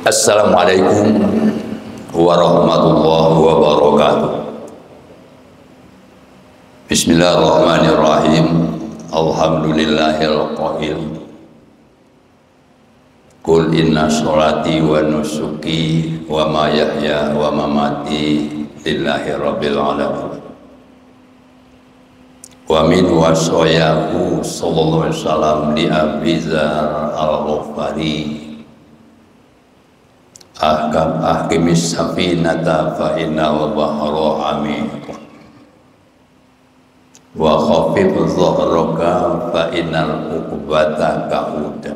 Assalamualaikum warahmatullahi wabarakatuh. Bismillahirrahmanirrahim. Alhamdulillahil qail. Qul inna sholati wa nusuki wa mahyaya wa mamati lillahi rabbil alamin. Wa min wasoyahu sallallahu alaihi wasallam li Abi Dzar al-Ghifari ahkimis safinata fa inna bahra amiq wa khafif dhahraka fa innal uqbata ka'uda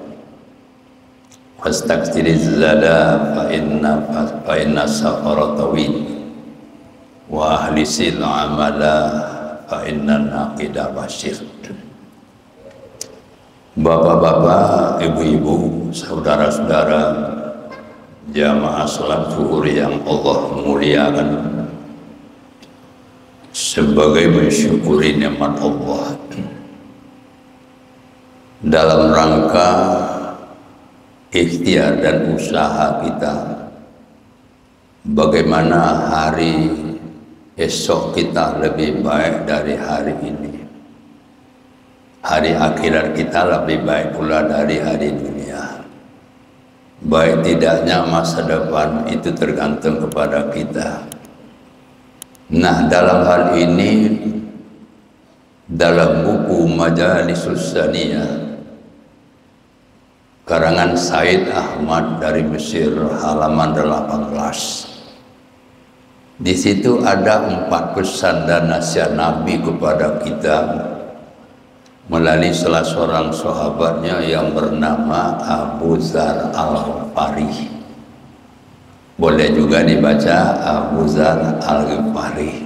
wastaghfiriz zada fa inna safara tawil wa ahlisil amala fa inna naqida basyir. Bapak-bapak, ibu-ibu, saudara-saudara jamaah salat zuhur yang Allah muliakan, sebagai mensyukuri nikmat Allah dalam rangka ikhtiar dan usaha kita bagaimana hari esok kita lebih baik dari hari ini, hari akhirat kita lebih baik pula dari hari dunia. Baik tidaknya masa depan itu tergantung kepada kita. Nah, dalam hal ini dalam buku Majalisus Saniyah karangan Said Ahmad dari Mesir halaman 18, di situ ada 4 pesan dan nasihat Nabi kepada kita melalui salah seorang sahabatnya yang bernama Abu Dzar al-Ghifari. Boleh juga dibaca Abu Dzar al-Ghifari.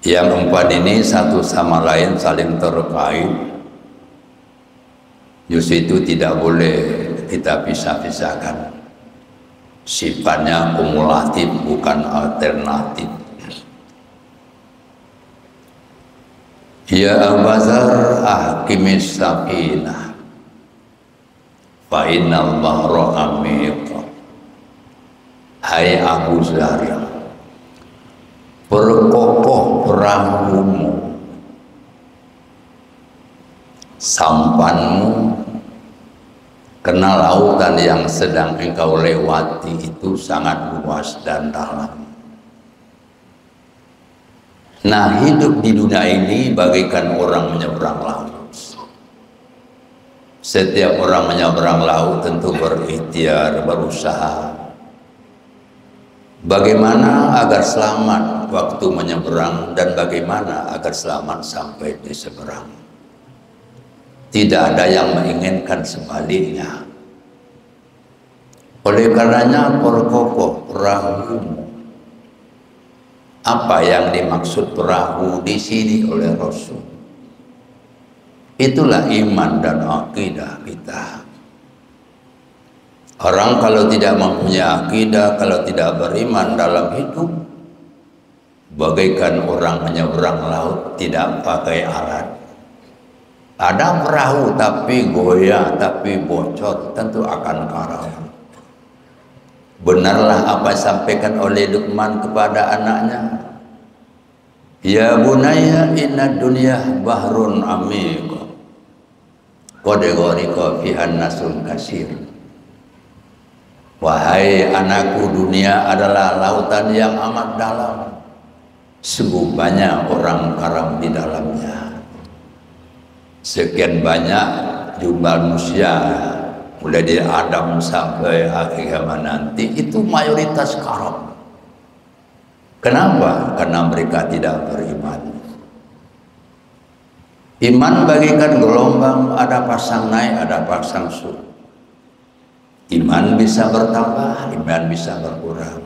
Yang 4 ini satu sama lain saling terkait. Justru itu tidak boleh kita pisah-pisahkan. Sifatnya kumulatif bukan alternatif. Ya Abu Dzar ahkimis safinah fa innal bahra amiq. Hai Abu Dzar, perkokoh perahumu, sampanmu, karena lautan yang sedang engkau lewati itu sangat luas dan dalam. Nah, hidup di dunia ini bagaikan orang menyeberang laut. Setiap orang menyeberang laut tentu berikhtiar, berusaha bagaimana agar selamat waktu menyeberang dan bagaimana agar selamat sampai di seberang. Tidak ada yang menginginkan sebaliknya. Oleh karenanya perkokoh perahumu. Apa yang dimaksud perahu di sini oleh Rasul? Itulah iman dan akidah kita. Orang kalau tidak mempunyai akidah, kalau tidak beriman dalam hidup, bagaikan orang menyeberang laut tidak pakai alat. Ada perahu tapi goyah, tapi bocor, tentu akan karam. Benarlah apa disampaikan oleh Luqman kepada anaknya. Ya bunayya inna dunya bahrun amiq qad gharqa fihan nasun kasir. Wahai anakku, dunia adalah lautan yang amat dalam, sungguh banyak orang karam di dalamnya. Sekian banyak jumlah manusia mulai dari Adam sampai akhir zaman nanti itu mayoritas karam. Kenapa? Karena mereka tidak beriman. Iman bagaikan gelombang, ada pasang naik, ada pasang surut. Iman bisa bertambah, iman bisa berkurang.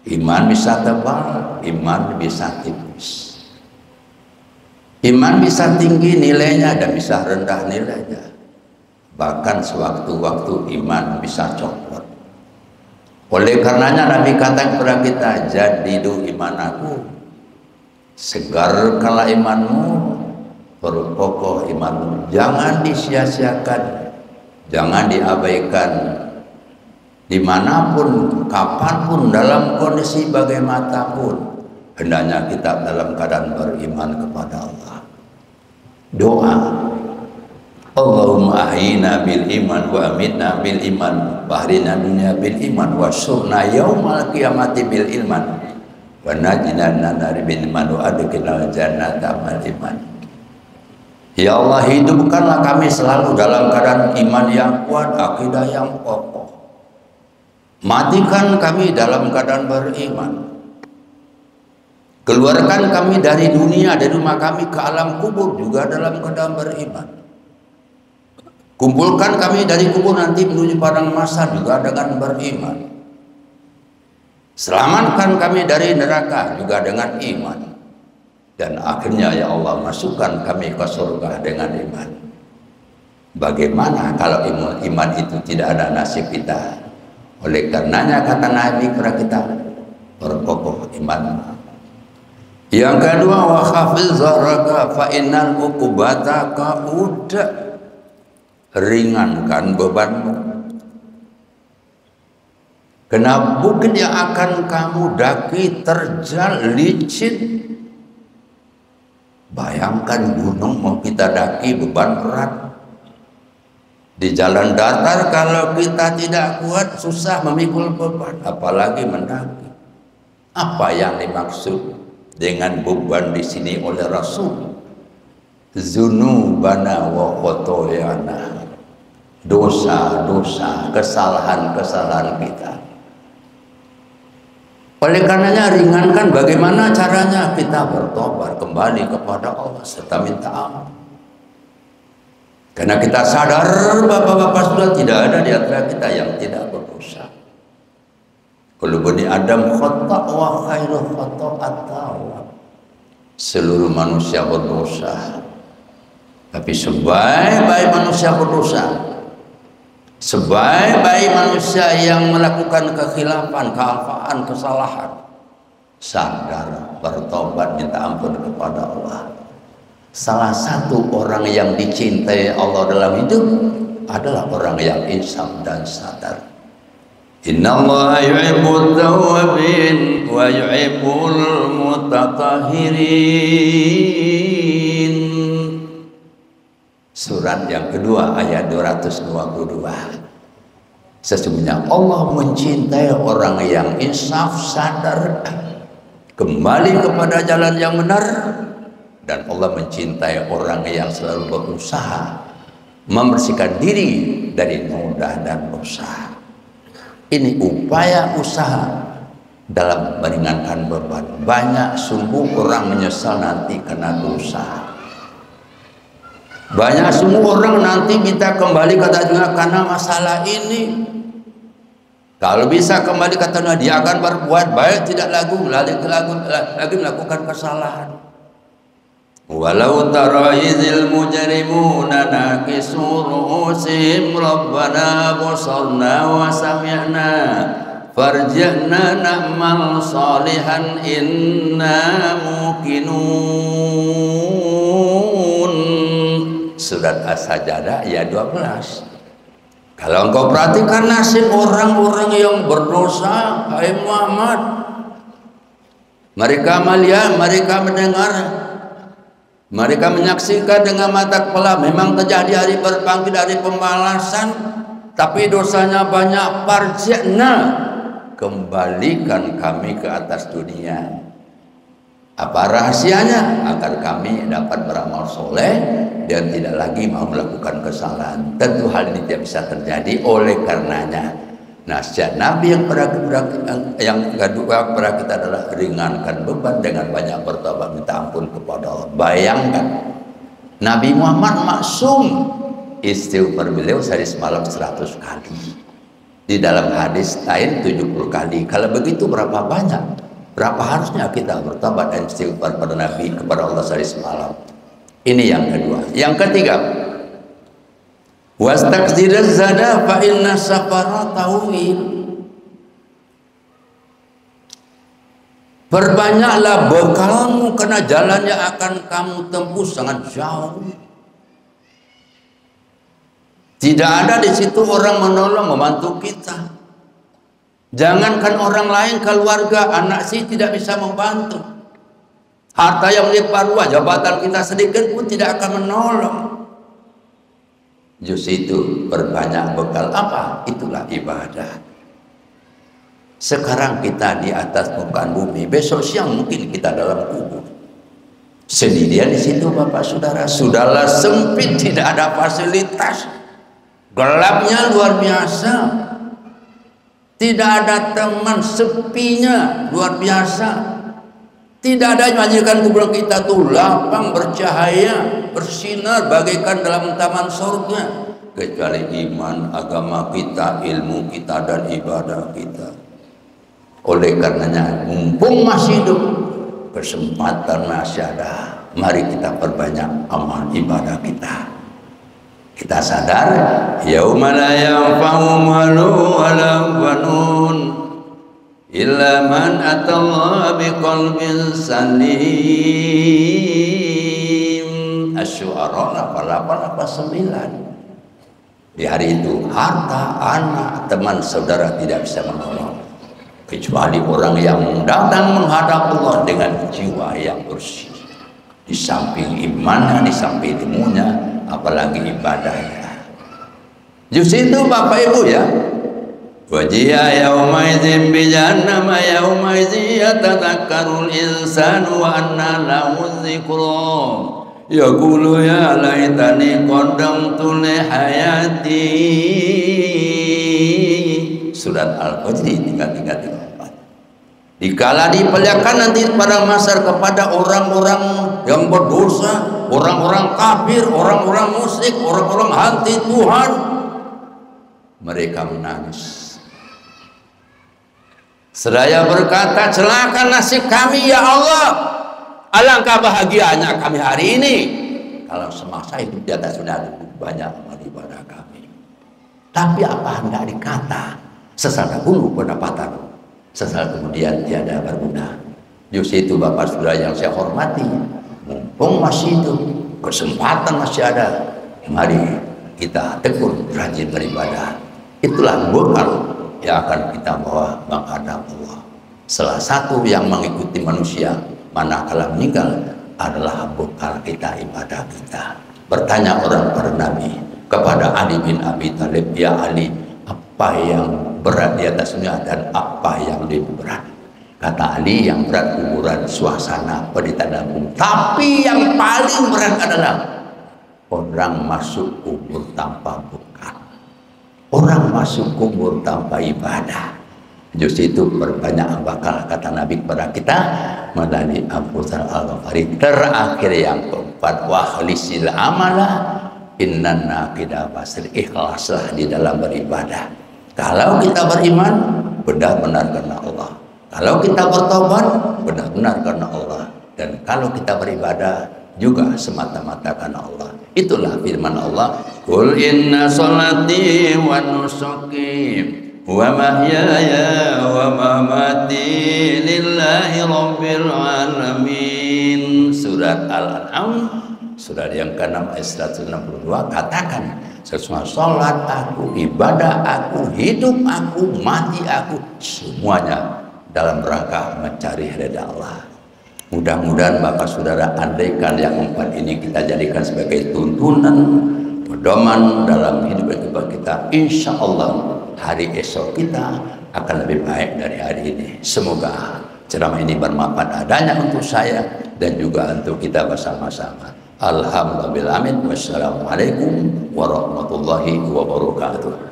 Iman bisa tebal, iman bisa tipis. Iman bisa tinggi nilainya dan bisa rendah nilainya. Bahkan sewaktu-waktu iman bisa copot. Oleh karenanya Nabi kata kepada kita, jadidu imanaku, segarkanlah imanmu, perkokoh imanmu, jangan disia-siakan, jangan diabaikan, Dimanapun, kapanpun, dalam kondisi bagaimanapun, hendaknya kita dalam keadaan beriman kepada Allah. Doa, Allahumma ahyina bil iman wa amitna bil iman wa ahrina dunya bil iman wa surna yaumal qiyamati bil iman wa najina nari bil iman wa adkhilna jannata bil iman. Ya Allah, hidupkanlah kami selalu dalam keadaan iman yang kuat, akidah yang kokoh. Matikan kami dalam keadaan beriman. Keluarkan kami dari dunia, dari rumah kami ke alam kubur juga dalam keadaan beriman. Kumpulkan kami dari kubur nanti menuju padang mahsyar juga dengan beriman. Selamatkan kami dari neraka juga dengan iman. Dan akhirnya ya Allah, masukkan kami ke surga dengan iman. Bagaimana kalau iman itu tidak ada nasib kita? Oleh karenanya kata Nabi kepada kita, berkokoh iman. Yang kedua, wa khafiz zaraka fa innal uqubata qaud. Ringankan bebanmu. Karena bukit yang akan kamu daki terjal licin. Bayangkan gunung mau kita daki beban berat. Di jalan datar kalau kita tidak kuat susah memikul beban, apalagi mendaki. Apa yang dimaksud dengan beban di sini oleh Rasul? Zunubana wa khotoyana. Dosa-dosa, kesalahan-kesalahan kita. Oleh karenanya ringankan bagaimana caranya kita bertobat kembali kepada Allah serta minta ampun. Karena kita sadar bapak-bapak sudah tidak ada di antara kita yang tidak berdosa. Kullu bani Adam khata' wa khairu khata'at tawwab. Seluruh manusia berdosa. Tapi sebaik-baik manusia berdosa, sebaik-baik manusia yang melakukan kekhilafan, kealfaan, kesalahan, sadar, bertobat, minta ampun kepada Allah. Salah satu orang yang dicintai Allah dalam hidup adalah orang yang insaf dan sadar. Innallaha yuhibbut tawwabin wa yuhibbul mutatahhirin. Surat yang kedua ayat 222. Sesungguhnya Allah mencintai orang yang insaf, sadar, kembali kepada jalan yang benar. Dan Allah mencintai orang yang selalu berusaha membersihkan diri dari noda dan dosa. Ini upaya usaha dalam meringankan beban. Banyak sungguh orang menyesal nanti kena dosa. Banyak semua orang nanti minta kembali kata Tuhan karena masalah ini. Kalau bisa kembali kata Tuhan, dia akan berbuat baik, tidak lagi melakukan kesalahan. Walau tara idzil mujrimuna nakisu ru'usihim rabbana basarna wa sami'na farji'na na'mal salihan inna muqinun. Surat As-Sajdah ayat 12. Kalau engkau perhatikan nasib orang-orang yang berdosa, hai Muhammad, mereka melihat, mereka mendengar, mereka menyaksikan dengan mata kepala memang terjadi hari berbangkit, hari pembalasan, tapi dosanya banyak. Farji'na, kembalikan kami ke atas dunia. Apa rahasianya? Agar kami dapat beramal soleh dan tidak lagi mau melakukan kesalahan. Tentu hal ini tidak bisa terjadi. Oleh karenanya nasihat Nabi yang kedua kepada kita adalah ringankan beban dengan banyak bertobat minta ampun kepada Allah. Bayangkan Nabi Muhammad maksum, istighfar beliau sehari semalam 100 kali. Di dalam hadis lain 70 kali. Kalau begitu berapa banyak? Berapa harusnya kita bertobat dan istighfar pada Nabi kepada Allah sehari semalam? Ini yang kedua. Yang ketiga, wastaqdiraz zada fa inna safara tawil. Perbanyaklah bekalmu karena jalan yang akan kamu tempuh sangat jauh. Tidak ada di situ orang menolong membantu kita. Jangankan orang lain, keluarga, anak sih tidak bisa membantu. Harta yang melimpah ruah, jabatan kita sedikit pun tidak akan menolong. Justru itu berbanyak bekal apa? Itulah ibadah. Sekarang kita di atas permukaan bumi, besok siang mungkin kita dalam kubur. Sendirian di situ Bapak Saudara, sudahlah sempit, tidak ada fasilitas, gelapnya luar biasa, tidak ada teman, sepinya luar biasa, tidak ada majikan kuburan kita tuh lapang, bercahaya, bersinar bagaikan dalam taman surga, kecuali iman, agama kita, ilmu kita, dan ibadah kita. Oleh karenanya, mumpung masih hidup, kesempatan masih ada, mari kita perbanyak amal ibadah kita. Kita sadar, yauma la yanfa'u malun wala banun illa man atallaha biqalbin salim. Asy-Syu'ara 88:9. Di hari itu harta, anak, teman, saudara tidak bisa menolong, kecuali orang yang datang menghadap Allah dengan jiwa yang bersih. Di samping imannya, di samping ilmunya, apalagi ibadahnya. Justru itu Bapak Ibu ya. Wajiya yauma idzin bi jahannam yauma idzin yatadhakkarul insanu wa anna lahu dzikra. Yaqulu ya laitani qaddamtu li hayati. Surat Al-Fajr tinggal 34. Dikala diperlihatkan nanti pada masa kepada orang-orang yang berdosa, orang-orang kafir, orang-orang musyrik, orang-orang anti Tuhan, mereka menangis. Seraya berkata, celaka nasib kami ya Allah, alangkah bahagianya kami hari ini kalau semasa hidup di atas dunia banyak amal ibadah kami. Tapi apa hendak dikata, sesal dahulu pendapatan, sesal kemudian tiada berguna. Justru itu Bapak Saudara yang saya hormati, mumpung masih itu, kesempatan masih ada, mari kita tekun rajin beribadah. Itulah bekal yang akan kita bawa menghadap Allah. Salah satu yang mengikuti manusia manakala meninggal adalah bekal kita, ibadah kita. Bertanya orang para nabi kepada Ali bin Abi Thalib, ya Ali, apa yang berat di atas dunia dan apa yang lebih berat? Kata Ali, yang berat kuburan, suasana, penderitaan umum. Tapi yang paling berat adalah orang masuk kubur tanpa bekal, orang masuk kubur tanpa ibadah. Justru itu berbanyak bakal, kata Nabi kepada kita melalui Abu Dzar Al-Ghifari. Terakhir yang keempat, wakhlisil amala innana kita basir, ikhlaslah di dalam beribadah. Kalau kita beriman, benar-benar karena Allah. Kalau kita bertobat, benar-benar karena Allah. Dan kalau kita beribadah, juga semata-mata karena Allah. Itulah firman Allah, qul inna sholati wa nusuki wa mahyaya wa mamati lillahi rabbil alamin. Surat Al-An'am, surat yang ke-6 ayat 162, katakan, sesungguhnya sholat aku, ibadah aku, hidup aku, mati aku, semuanya dalam rangka mencari ridha Allah. Mudah-mudahan Bapak Saudara, andaikan yang empat ini kita jadikan sebagai tuntunan, pedoman dalam hidup kita, insya Allah hari esok kita akan lebih baik dari hari ini. Semoga ceramah ini bermanfaat adanya untuk saya dan juga untuk kita bersama-sama. Alhamdulillah, amin. Wassalamualaikum warahmatullahi wabarakatuh.